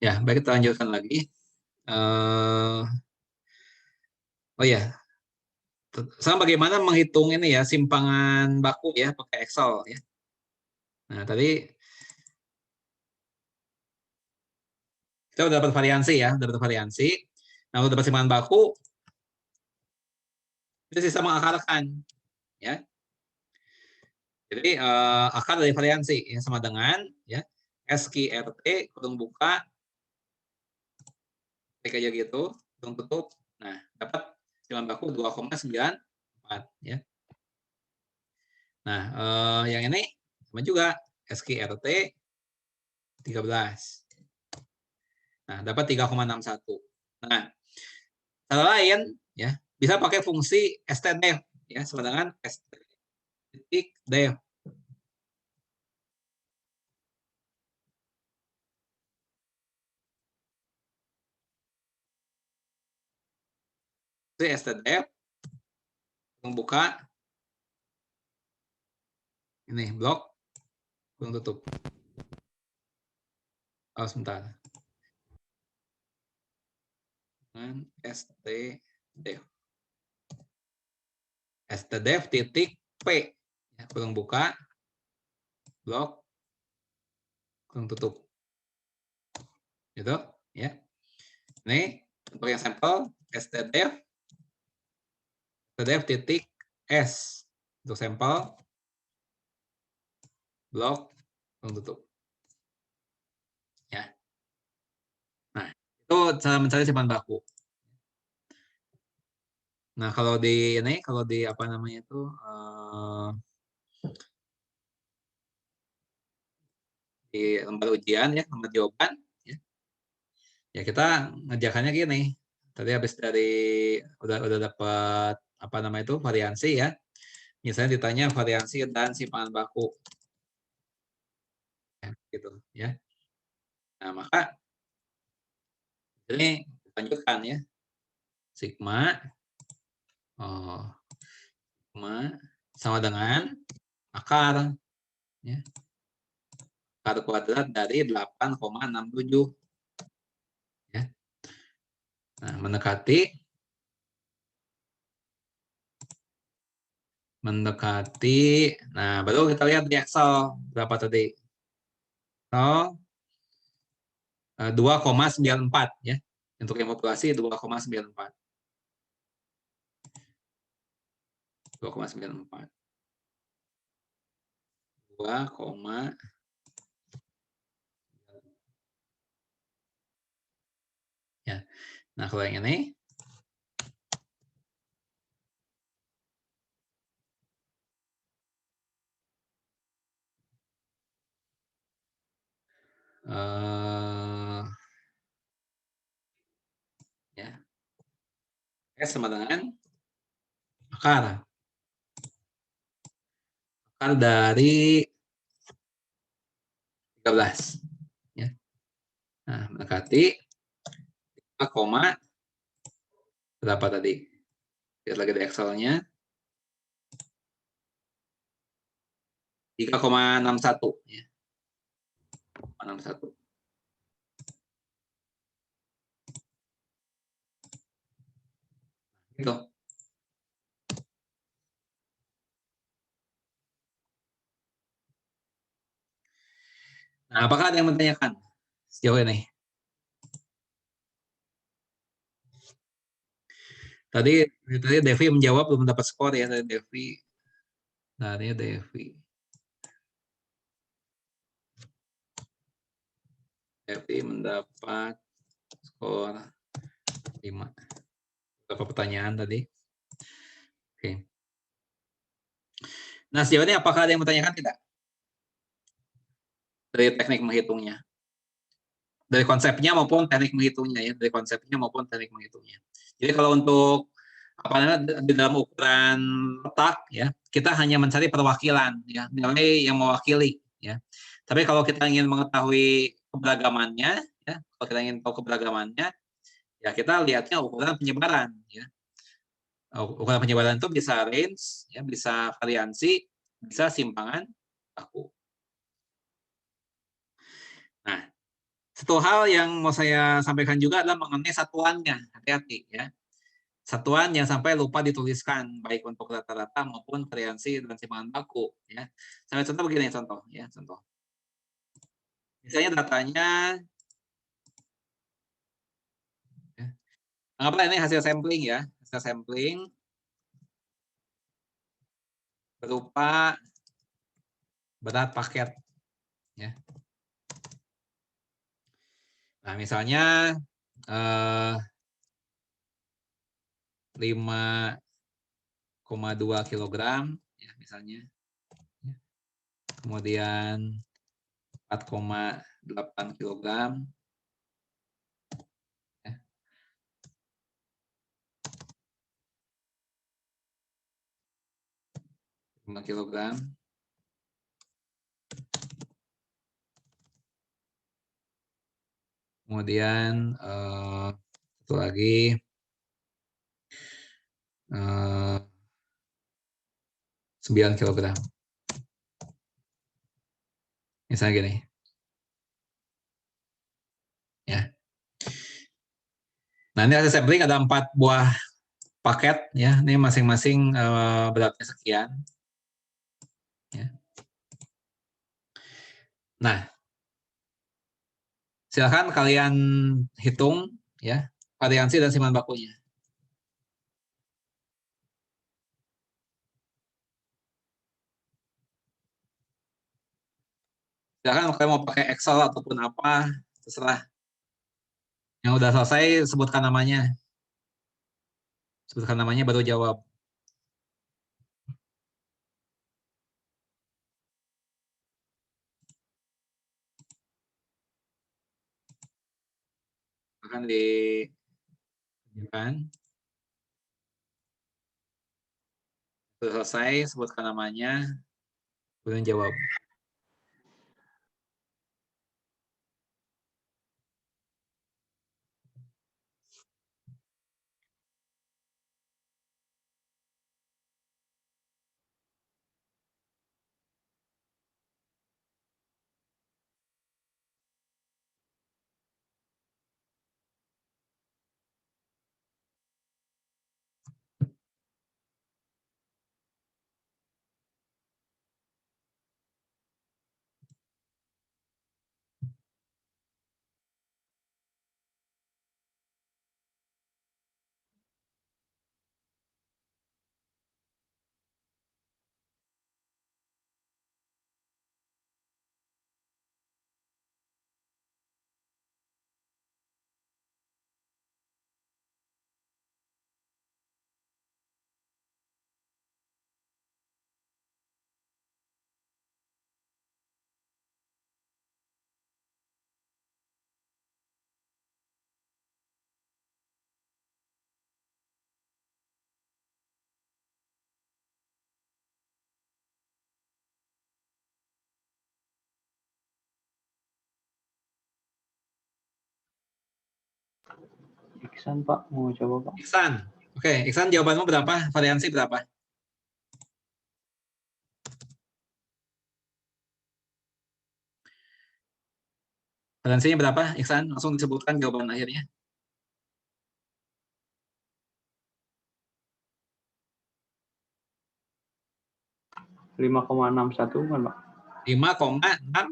Ya, baik kita lanjutkan lagi. Oh ya, sama bagaimana menghitung ini ya simpangan baku ya pakai Excel ya. Nah tadi kita udah dapat variansi ya, udah dapat variansi. Nah udah dapat simpangan baku, itu sisa mengakarkan ya. Jadi akar dari variansi ya, sama dengan ya SQRT kurung buka klik aja gitu, kurung tutup. Nah dapat simpangan baku 2,94 ya. Nah yang ini sama juga SQRT 13. Nah, dapat 3,61. Nah, cara lain ya, bisa pakai fungsi stdef ya, sama dengan st.def. Fungsi stdef membuka ini blok kurung tutup. Oh, sebentar. Dengan stdef. Stdef titik p ya, kurung buka blok kurung tutup. Gitu ya. Ini untuk yang sampel stdef titik s untuk sampel blok kurung tutup. Ya. Nah, itu cara mencari simpan baku. Nah, kalau di ini, kalau di apa namanya itu di lembar ujian ya, lembar jawaban, ya kita ngerjakannya gini. Tadi habis dari udah dapat apa namanya itu variansi ya. Misalnya ditanya variansi dan simpangan baku, ya, gitu ya. Nah, maka ini lanjutkan ya. Sigma, sigma sama dengan akar, ya. Akar kuadrat dari 8,67. Ya. Nah, mendekati mendekati. Nah, baru kita lihat di Excel berapa tadi. 2,94 ya. Untuk yang populasi 2,94. 2,94. 2, ya. Nah, kalau yang ini ya. S sama dengan akar. Akar dari 13. Ya. Nah, mendekati 5, berapa tadi? Lihat lagi di Excel-nya. 3,61 ya. 61. Gitu. Nah, apakah ada yang menanyakan sejauh ini? Tadi Devi menjawab belum dapat skor ya dari Devi. Dari Devi. Devi mendapat skor 5. Berapa pertanyaan tadi? Oke. Nah, sejauh ini apakah ada yang menanyakan tidak? Dari teknik menghitungnya. Dari konsepnya maupun teknik menghitungnya ya. Dari konsepnya maupun teknik menghitungnya. Jadi kalau untuk apa namanya di dalam ukuran letak ya, kita hanya mencari perwakilan ya, nilai yang mewakili ya. Tapi kalau kita ingin mengetahui keberagamannya ya, kalau kita ingin tahu keberagamannya ya kita lihatnya ukuran penyebaran ya. Ukuran penyebaran itu bisa range ya, bisa variansi, bisa simpangan baku. Nah, satu hal yang mau saya sampaikan juga adalah mengenai satuannya. Hati-hati ya. Satuan yang sampai lupa dituliskan baik untuk rata-rata maupun variansi dan simpangan baku ya. Sampai contoh begini contoh ya, contoh. Misalnya datanya ya, anggaplah ini hasil sampling ya, hasil sampling berupa berat paket ya. Nah, misalnya 5,2 kilogram ya misalnya. Kemudian 4,8 kilogram ya. 5 kilogram. Kemudian satu lagi 9 kilogram. Misalnya gini. Ya. Nah, ini hasil sampling ada 4 buah paket ya. Ini masing-masing beratnya sekian. Ya. Nah, silakan kalian hitung ya variansi dan simpan bakunya. Silakan kalian mau pakai Excel ataupun apa, terserah. Yang udah selesai sebutkan namanya. Sebutkan namanya baru jawab. Akan ditunjukkan. Sudah selesai, sebutkan namanya, kemudian jawab. Iksan Pak, mau coba Pak. Iksan. Oke, Iksan jawabanmu berapa? Variansi berapa? Variansinya berapa, Iksan? Langsung disebutkan jawaban akhirnya. (5,61) kan Pak? 5,6.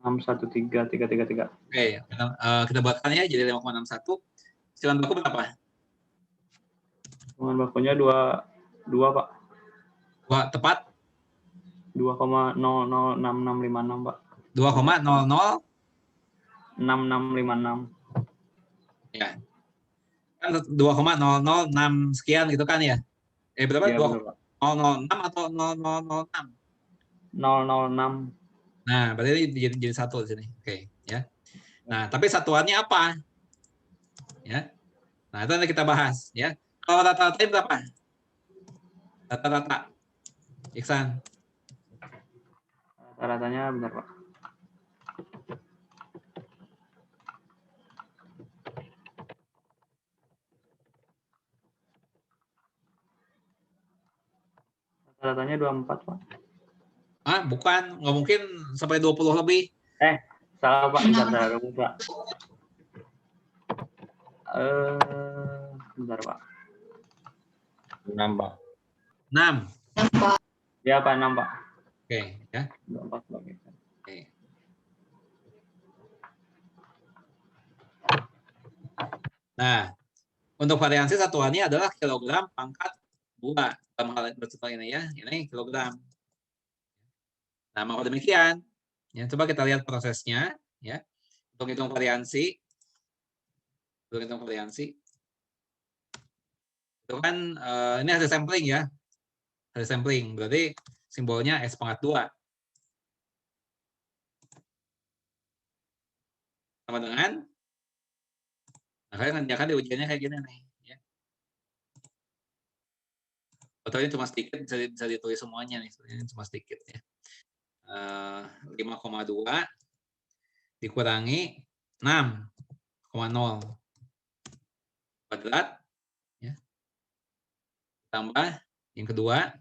613,333. Oke, kita buatkan ya jadi 5,61. Silang baku berapa? Hitungan bakunya 2 Pak. Wah, tepat. 2,006656 Pak. 2,00 6656. ya. Kan 2,0006 sekian gitu kan ya? Berapa? Iya benar Pak. 006 atau 0006? 006. Nah, berarti ini jadi satu di sini. Oke, ya. Nah, tapi satuannya apa? Ya. Nah, itu nanti kita bahas ya. Kalau rata-ratanya berapa? Rata-rata. Iksan. Rata-ratanya benar Pak. Rata-ratanya 24 Pak. Ah, bukan. Nggak mungkin sampai 20 lebih. Salah Pak. Bentar Pak. Bentar Pak. 6 Pak. 6. Ya Pak, 6 Pak. Oke, ya. 24 Pak. Oke. Nah, untuk variansi satuannya adalah kilogram pangkat 2. Dalam hal ini ya, ini kilogram. Nah, maka demikian, ya, coba kita lihat prosesnya, ya, untuk hitung variansi. Untuk hitung variansi, itu kan ini hasil sampling ya, hasil sampling, berarti simbolnya S pangkat 2. Sama dengan, nah kalian kerjakan di ujiannya kayak gini nih. Ya. Atau ini cuma sedikit, bisa ditulis semuanya nih, ini cuma sedikit ya. 5,2 dikurangi 6,0 kuadrat ya. Tambah yang kedua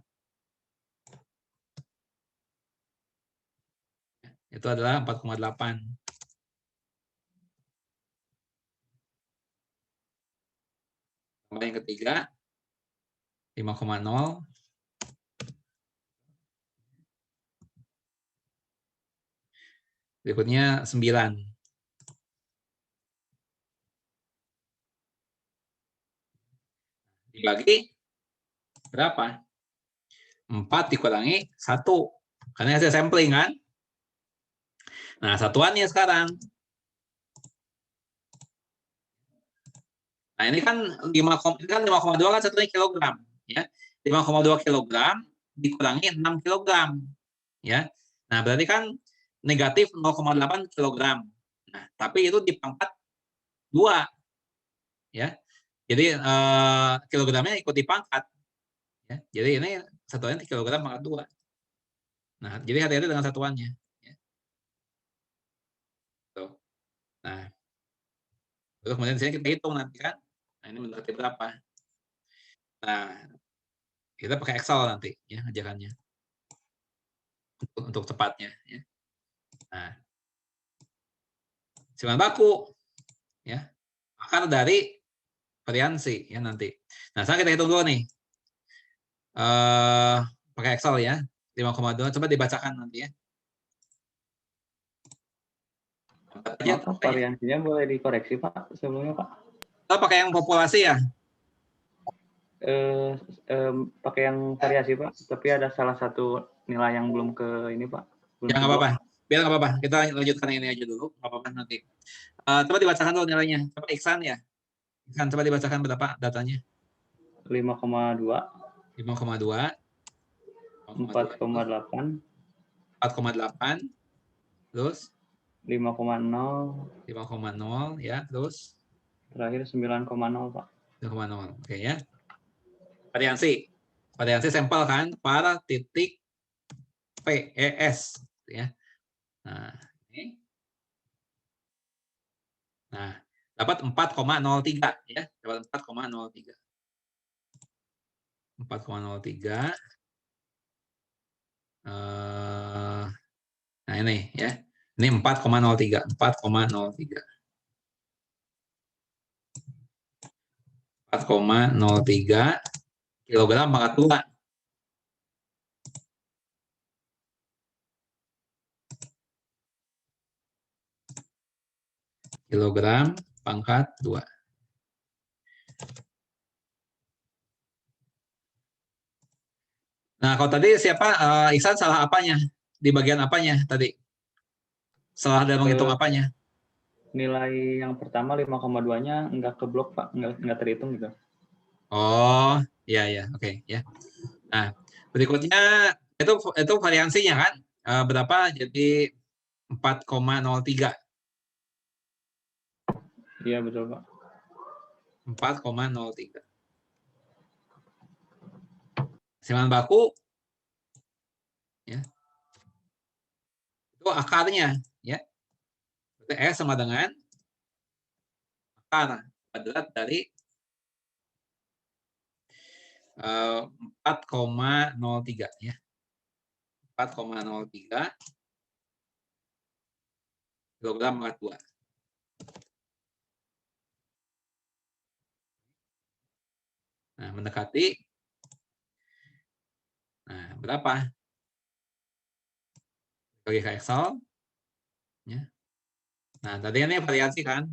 itu adalah 4,8. Tambah yang ketiga 5,0 berikutnya 9. Dibagi berapa? 4 dikurangi 1. Karena hasil sampling kan? Nah, satuannya sekarang. Nah, ini kan 5,2 kan satunya kilogram, ya. 5,2 kilogram dikurangi 6 kilogram, ya. Nah, berarti kan negatif 0,8 kilogram. Nah, tapi itu di pangkat 2, ya. Jadi kilogramnya ikut dipangkat, ya. Jadi ini satuannya kilogram pangkat 2. Nah, jadi hati-hati dengan satuannya. Ya. Tuh. Nah, terus kemudian di sini kita hitung nanti kan. Nah, ini mendekati berapa? Nah, kita pakai Excel nanti ya ajarannya untuk tepatnya. Ya. Nah, silang baku ya akar dari variansi ya nanti. Nah, sekarang kita hitung dulu nih. Pakai Excel ya. 5,2 coba dibacakan nanti ya. Maaf, variansinya boleh dikoreksi Pak sebelumnya Pak. Kita pakai yang populasi ya. Pakai yang variasi Pak, tapi ada salah satu nilai yang belum ke ini Pak. Ya nggak apa-apa. Biar nggak apa-apa. Kita lanjutkan ini aja dulu. Nggak apa-apa nanti. Coba dibacakan dulu nilainya. Coba Iksan ya. Iksan coba dibacakan berapa datanya? 5,2. 5,2. 4,8. 4,8. Terus? 5,0. 5,0 ya. Terus? Terakhir 9,0 Pak. 9,0. Oke ya. Variansi. Variansi sampel kan pada titik PES ya. Nah, ini. Nah, dapat 4,03 ya, dapat 4,03. 4,03. Nah ini ya, ini 4,03, 4,03. 4,03 kilogram pangkat 2. Kilogram pangkat 2. Nah, kalau tadi siapa? Ihsan salah apanya? Di bagian apanya tadi? Salah dalam menghitung apanya? Nilai yang pertama 5,2-nya nggak keblok, Pak. Nggak terhitung gitu. Oh, ya, oke, ya. Nah, berikutnya itu variansinya kan? Berapa? Jadi 4,03. Iya, betul, Pak. 4,03. Simpanan baku ya. Itu akarnya ya. Berarti S sama dengan akar kuadrat dari 4,03 ya. 4,03 kilogram pangkat 2. Nah, mendekati. Nah, berapa? Bagi ke Excel. Ya. Nah, tadi ini variasi kan.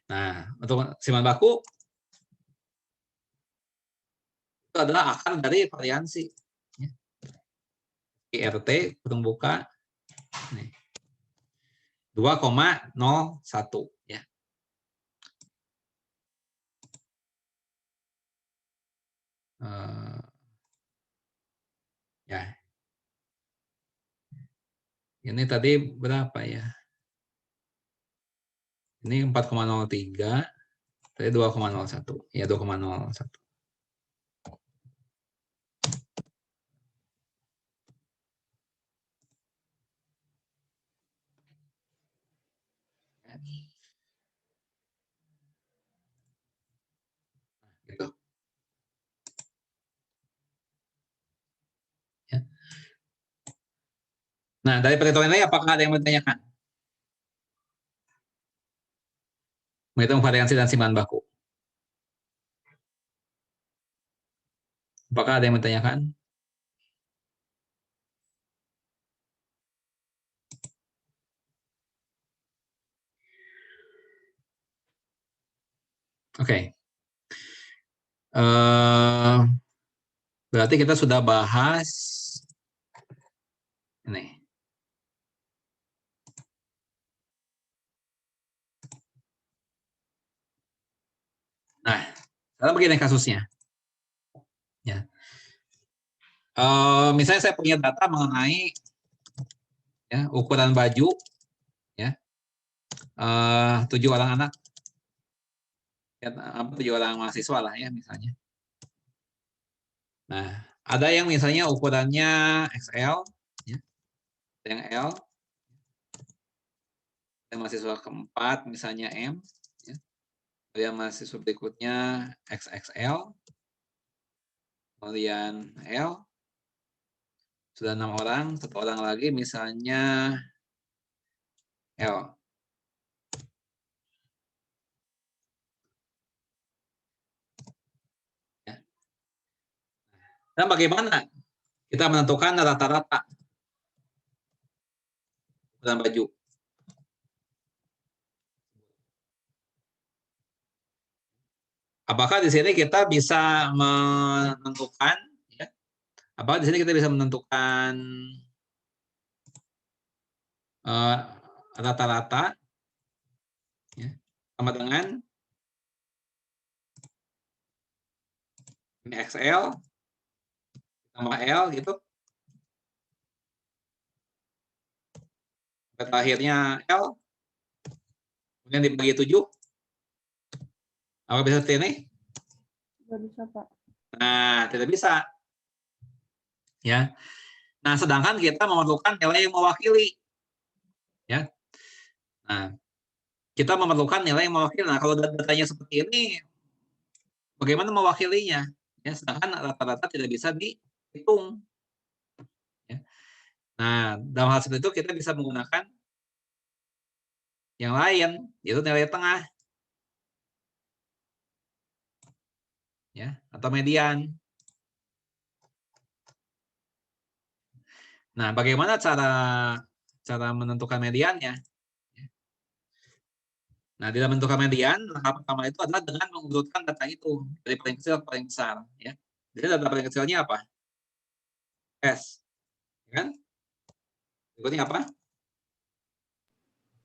Nah, untuk simpanan baku itu adalah akar dari variansi. Ya. IRT kurung buka nih, 2,01 ya. Ya. Ini tadi berapa ya? Ini 4,03, tadi 2,01. Ya, 2,01. Gitu. Ya. Nah, dari perhitungan ini apakah ada yang bertanyakan? Menghitung variansi dan simpanan baku. Apakah ada yang bertanyakan? Oke. Berarti kita sudah bahas ini. Nah, sekarang begini kasusnya. Ya. Misalnya saya punya data mengenai ya, ukuran baju ya, 7 orang anak, ya, 7 orang mahasiswa lah ya misalnya. Nah, ada yang misalnya ukurannya XL, ya, yang L, dan mahasiswa keempat misalnya M, ya. Kemudian mahasiswa berikutnya XXL, kemudian L, sudah 6 orang, 1 orang lagi misalnya L. Ya. Dan bagaimana kita menentukan rata-rata ukuran baju? Apakah di sini kita bisa menentukan, ya, apakah di sini kita bisa menentukan rata-rata ya, sama dengan ini XL tambah L gitu. Terakhirnya L, kemudian dibagi 7. Apa bisa seperti ini? Tidak bisa, Pak. Nah, tidak bisa. Ya. Nah, sedangkan kita memerlukan nilai yang mewakili. Ya. Nah, kita memerlukan nilai yang mewakili. Nah, kalau datanya seperti ini, bagaimana mewakilinya? Ya, sedangkan rata-rata tidak bisa dihitung. Ya. Nah, dalam hal seperti itu kita bisa menggunakan yang lain, yaitu nilai tengah, ya, atau median. Nah, bagaimana cara menentukan mediannya? Nah, dalam menentukan median, langkah pertama itu adalah dengan mengurutkan data itu dari paling kecil ke paling besar. Ya. Jadi data paling kecilnya apa? S. Kan? Berikutnya apa?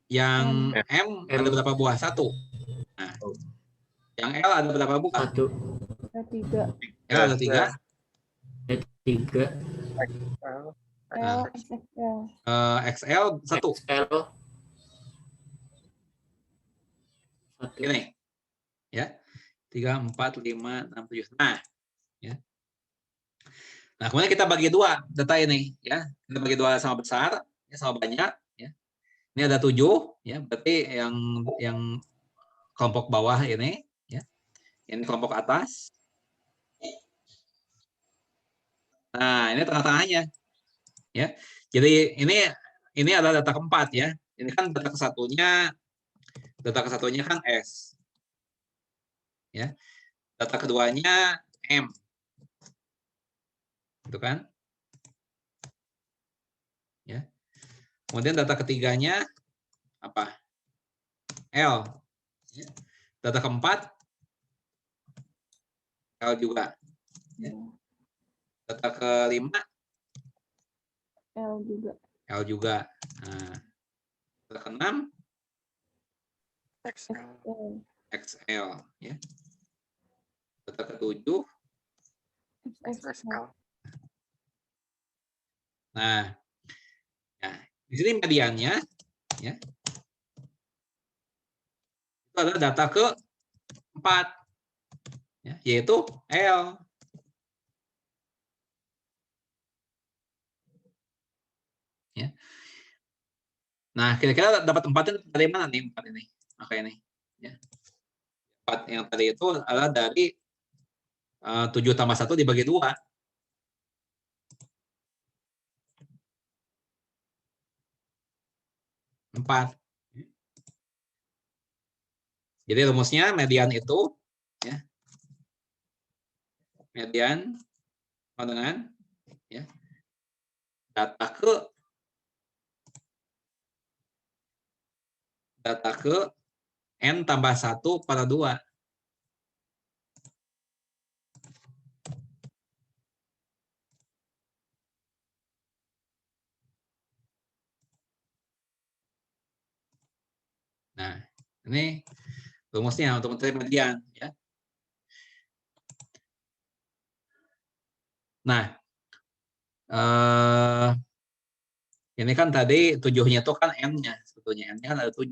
Yang M ada berapa buah? 1. Nah, yang L ada berapa buah? 1. Ada 3. L ada 3. 3. L, XXL. XL 1. XL 1. Ini. Ya. 3, 4, 5, 6, 7. Nah, ya. Nah, kemudian kita bagi 2 data ini, ya. Kita bagi 2 sama besar, ya, sama banyak, ya. Ini ada 7, ya. Berarti yang kelompok bawah ini, ya. Ini kelompok atas. Nah, ini tengah-tengahnya. Ya. Jadi ini adalah data keempat, ya. Ini kan data kesatunya kan S. Ya. Data keduanya M. Itu kan? Ya. Kemudian data ketiganya apa? L. Ya. Data keempat L juga. Ya. Data kelima L juga. L juga. Nah, data keenam XL. XL, ya. Data ketujuh XXL. Nah, ya, di sini mediannya, ya, itu adalah data keempat, ya, yaitu L. Ya. Nah, kira-kira dapat 4 dari mana nih 4 ini? Oke ini. Ya. 4 yang tadi itu adalah dari 7 tambah 1 dibagi 2. 4. Jadi rumusnya median itu, ya, median sama dengan, ya, data ke N tambah 1 pada 2. Nah, ini rumusnya untuk mencari median, ya. Nah, ini kan tadi 7-nya itu kan N-nya, sebetulnya N-nya kan ada 7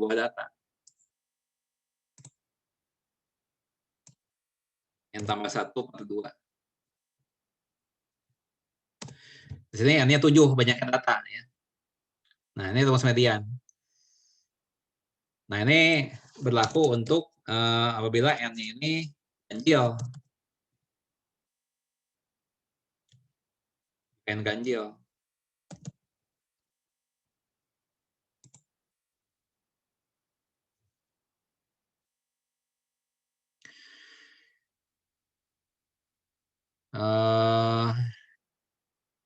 buah data. N tambah 1 per 2. Di sini N-nya 7, banyaknya data, ya. Nah, ini rumus median. Nah, ini berlaku untuk apabila N ini ganjil. N ganjil.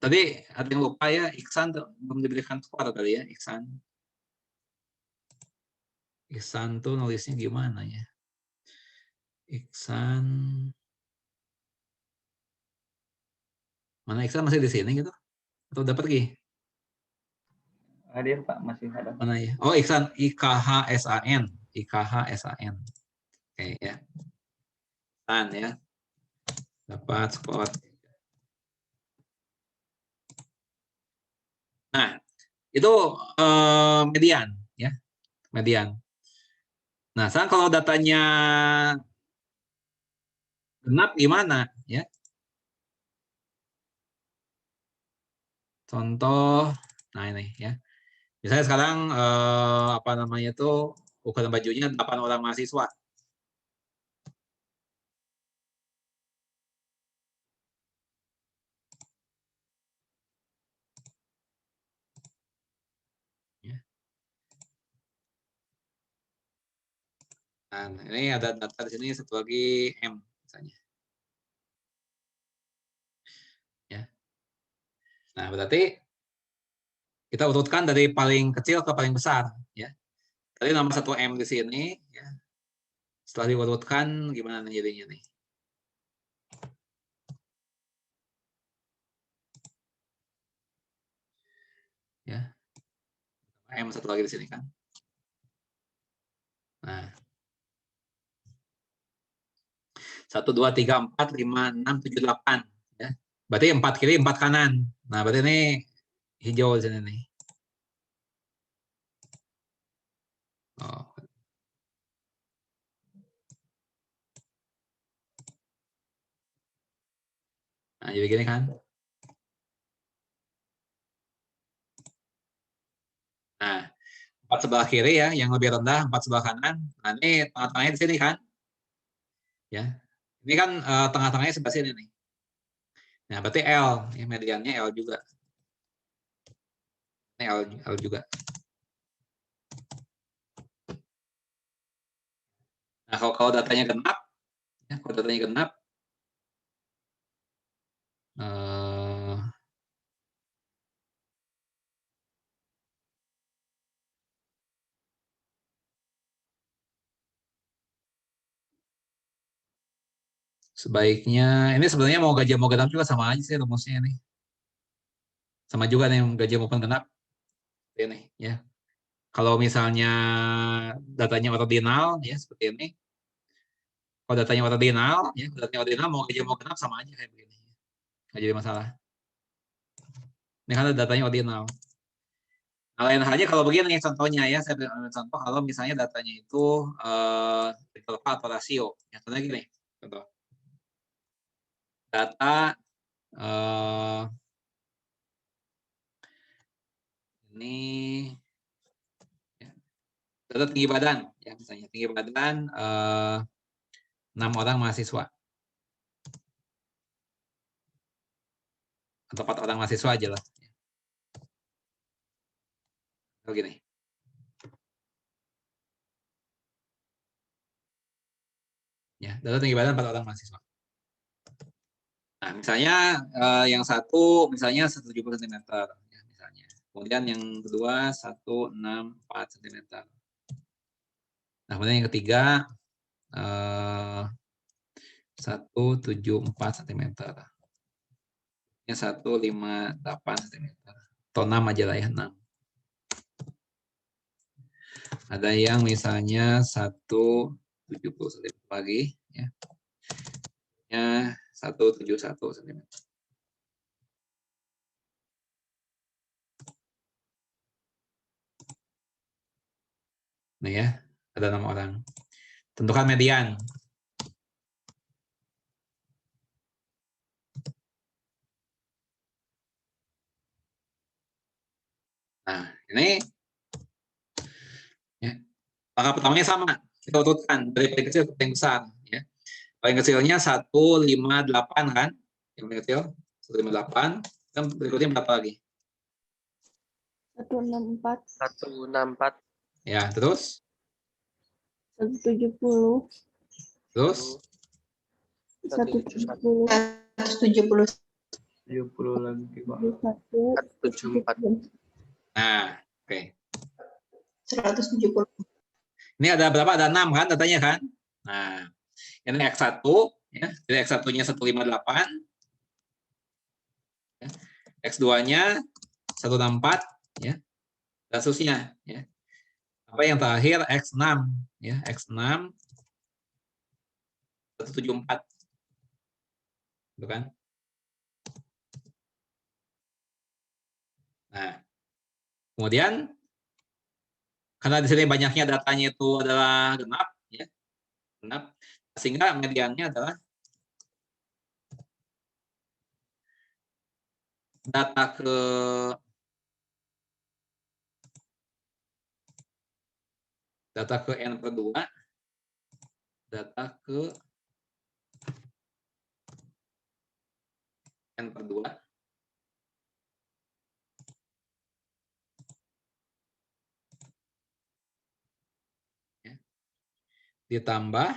Tadi ada yang lupa ya, Iksan belum diberikan skor tadi ya, Iksan. Iksan tuh nulisnya gimana ya? Iksan. Mana Iksan masih di sini gitu? Atau udah pergi? Hadir Pak, masih ada. Mana ya? Oh, Iksan, IKHSAN. IKHSAN. Oke ya. Iksan ya. Dapat skor. Nah, itu median ya. Median. Nah, sekarang kalau datanya genap gimana ya? Contoh, nah ini ya. Misalnya sekarang apa namanya itu ukuran bajunya 8 orang mahasiswa. Ya. Nah, ini ada data di sini satu lagi M misalnya. Ya. Nah, berarti kita urutkan dari paling kecil ke paling besar. Ya. Tadi nomor 1 M di sini. Ya. Setelah diurutkan, gimana nih jadinya nih? Ya. M satu lagi di sini kan. Nah. 1, 2, 3, 4, 5, 6, 7, 8. Ya. Berarti 4 kiri, 4 kanan. Nah, berarti ini hijau di sini nih. Oh. Nah, jadi gini kan. Nah, 4 sebelah kiri ya, yang lebih rendah, 4 sebelah kanan. Nah, ini tengah-tengahnya di sini kan. Ya. Ini kan tengah-tengahnya sebelah sini nih. Nah, berarti L, ya, mediannya L juga. Ini L juga. Nah, kalau datanya genap, ya, kalau datanya genap, sebaiknya ini sebenarnya mau gajah mau genap juga sama aja sih rumusnya nih. Sama juga nih gajah maupun genap. Ini ya. Kalau misalnya datanya ordinal ya seperti ini. Kalau datanya ordinal ya, datanya ordinal mau gajah mau genap sama aja kayak begini. Nggak jadi masalah. Ini kan datanya ordinal. Nah, lain halnya kalau begini contohnya ya, saya beri contoh kalau misalnya datanya itu interval atau rasio. Ya, contohnya gini, contoh. Data ini ya, data tinggi badan ya misalnya tinggi badan 6 orang mahasiswa atau 4 orang mahasiswa aja lah. Begini. Ya, data tinggi badan 4 orang mahasiswa. Nah, misalnya yang satu misalnya 170 cm ya, misalnya. Kemudian yang kedua 164 cm. Nah, kemudian yang ketiga 174 cm. Yang 158 cm. Atau 6 aja lah ya, 6. Ada yang misalnya 170 cm lagi ya. 171 cm. Nah ya, ada 6 orang. Tentukan median. Nah, ini ya, langkah pertamanya sama. Kita urutkan dari paling kecil ke paling besar. Ya. Paling kecilnya 158 kan? Yang paling kecil 158. Dan berikutnya berapa lagi? 164, 164. Ya, terus? 170, Terus? 170, 170. 70 lagi, Pak. 174. Nah, oke. 170. Ini ada berapa? Ada 6 kan datanya kan? Nah, ini X1 ya. Jadi X1-nya 158. Ya. X2-nya 164 ya. Dan seterusnya ya. Apa yang terakhir X6 ya, X6 174. Gitu kan? Nah, kemudian karena di sini banyaknya datanya itu adalah genap ya. Genap sehingga mediannya adalah data data ke N per 2, data ke N per 2, ya, ditambah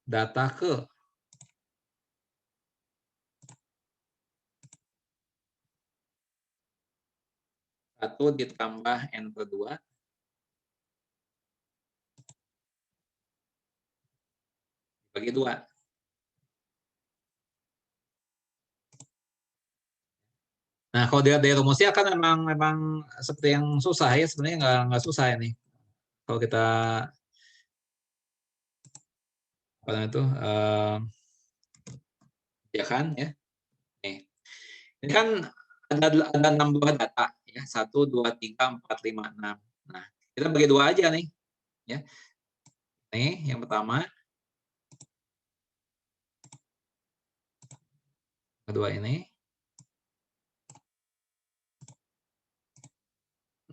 data ke satu ditambah N per 2 bagi 2. Nah, kalau dari rumusnya kan memang seperti yang susah ya, sebenarnya nggak susah ini. Kalau kita apa namanya itu ya kan ya. Nih. Ini kan ada 6 buah data ya, 1 2 3 4 5 6. Nah, kita bagi 2 aja nih ya. Nih, yang pertama kedua ini.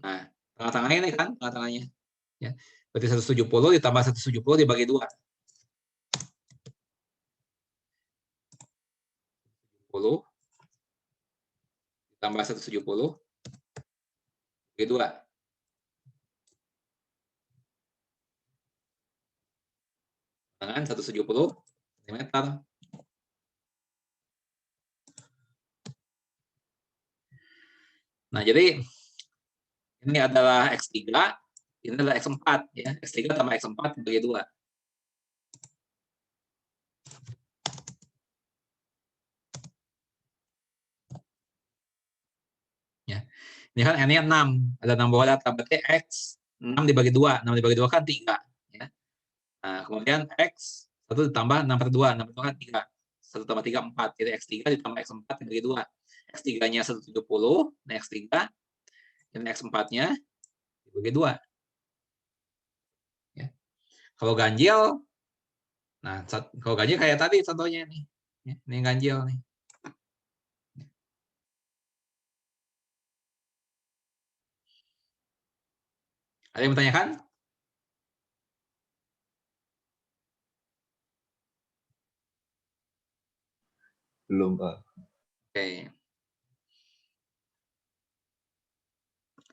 Nah, tengah-tengahnya ini kan, tengah-tengahnya. Ya. Berarti 170 ditambah 170 dibagi 2. 10 ditambah 170 bagi 2. Dengan 170 cm. Nah, jadi ini adalah X3, ini adalah X4 ya. X3 tambah X4 bagi 2. Ya. Ini kan N-nya 6, ada 6 buah data, berarti X 6 dibagi 2, 6 dibagi 2 kan 3 ya. Nah, kemudian X 1 ditambah 6 per 2, 6 per 2 kan 3. 1 tambah 3 4, jadi X3 ditambah X4 dibagi 2. X3-nya 170, nah X3 dan X4-nya dibagi 2. Ya. Kalau ganjil, nah kalau ganjil kayak tadi contohnya nih. Ya, ini ganjil nih. Ada yang bertanyakan? Belum, Pak. Oke.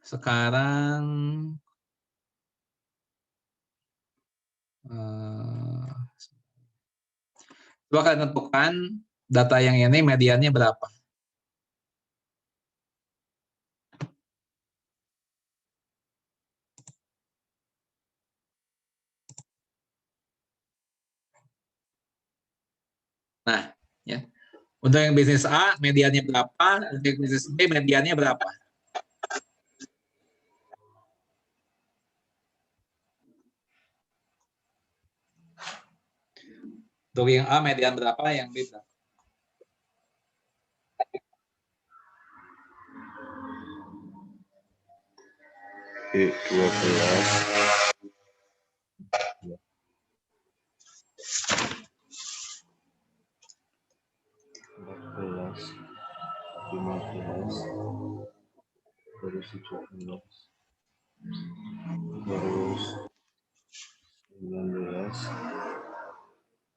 Sekarang coba kalian tentukan data yang ini mediannya berapa. Nah, ya. Untuk yang bisnis A mediannya berapa, untuk yang bisnis B mediannya berapa? Untuk yang A median berapa, yang B berapa? B 12. 14, 15, terus 17, terus 19,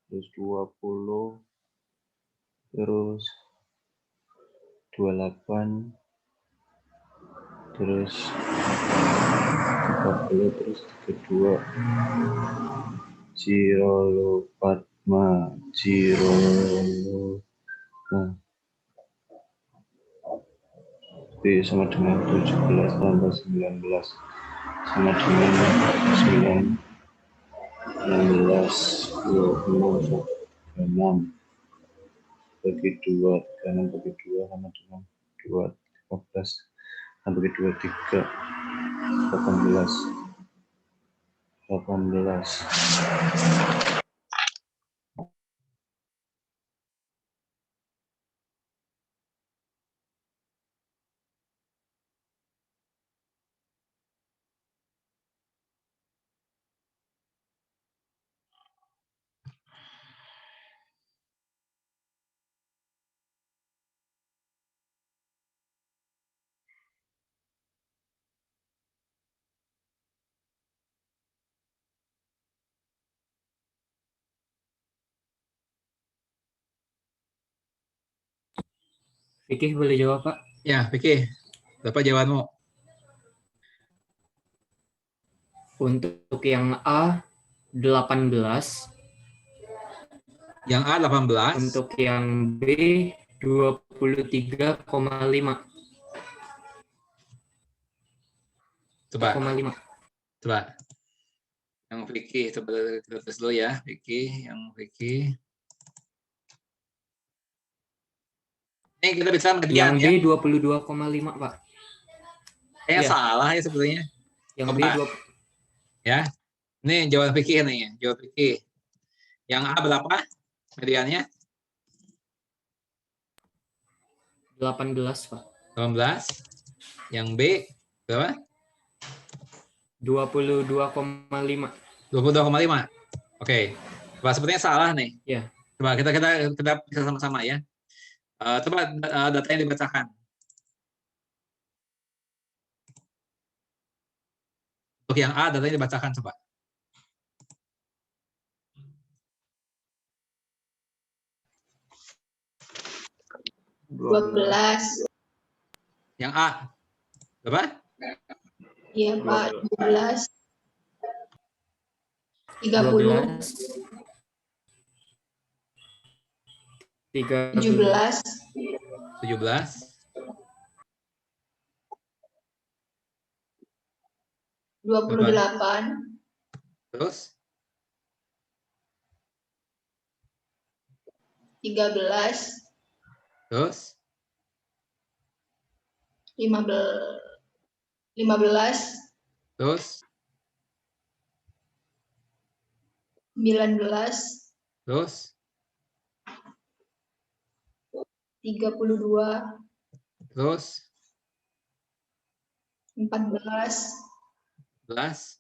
terus 20, terus 28, terus 30, terus 32, Cirolo Padma, Cirolo. Nah, B sama dengan 17 tambah 19 sama dengan 19, 26, 6 bagi 2, 6 bagi 2 sama dengan 2, 15, 6 bagi 2, 3, 18, 18. Fikih boleh jawab, Pak? Ya, Vicky. Berapa jawabanmu? Untuk yang A 18, Yang A 18. untuk yang B 23,5. Coba. 5. Coba. Yang Vicky, coba kita tes dulu ya, Vicky, yang Vicky. Ini kita bicara median Yang ya. B 22,5, Pak. Kayaknya Iya. salah ya sebetulnya. Yang B Coba. Ya. Ini jawaban Vicky nih, jawab Vicky. Yang A berapa mediannya? 18, Pak. 18. Yang B berapa? 22,5. 22,5. Oke. Coba sepertinya salah nih. Ya. Coba kita bisa sama-sama ya. Coba data yang dibacakan. Untuk yang A datanya dibacakan coba. Dua belas. Yang A berapa? Iya, Pak. 12. 30. 12. 17. 17. 28. Terus 13. terus 15. terus 19. terus 32. terus 14. 11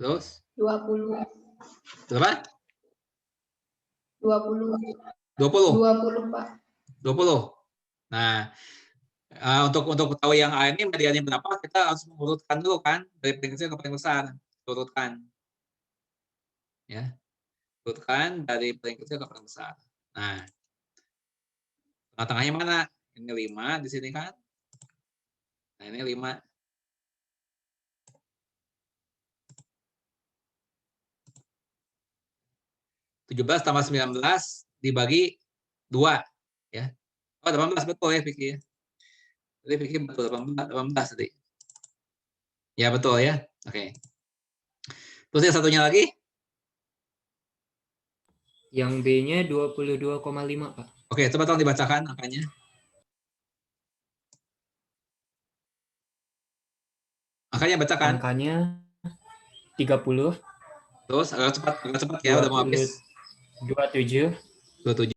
terus 20. berapa? 20. 20. 20, Pak. 20. Nah, untuk tahu yang A ini mediannya berapa, kita harus mengurutkan dulu kan, dari paling kecil ke paling besar. Urutkan. Ya. Urutkan dari paling kecil ke paling besar. Nah, tengah-tengahnya mana? Ini 5 di sini kan. Nah, ini 5. (17 tambah 19 dibagi 2 ya. Oh, 18 betul ya Vicky ya. Tadi Vicky betul 18 tadi. Ya betul ya. Oke. Terus yang satunya lagi? Yang B-nya 22,5, Pak. Oke, coba tolong dibacakan angkanya. Angkanya bacakan. Angkanya 30. Terus agak cepat ya, udah mau habis. 27. 27.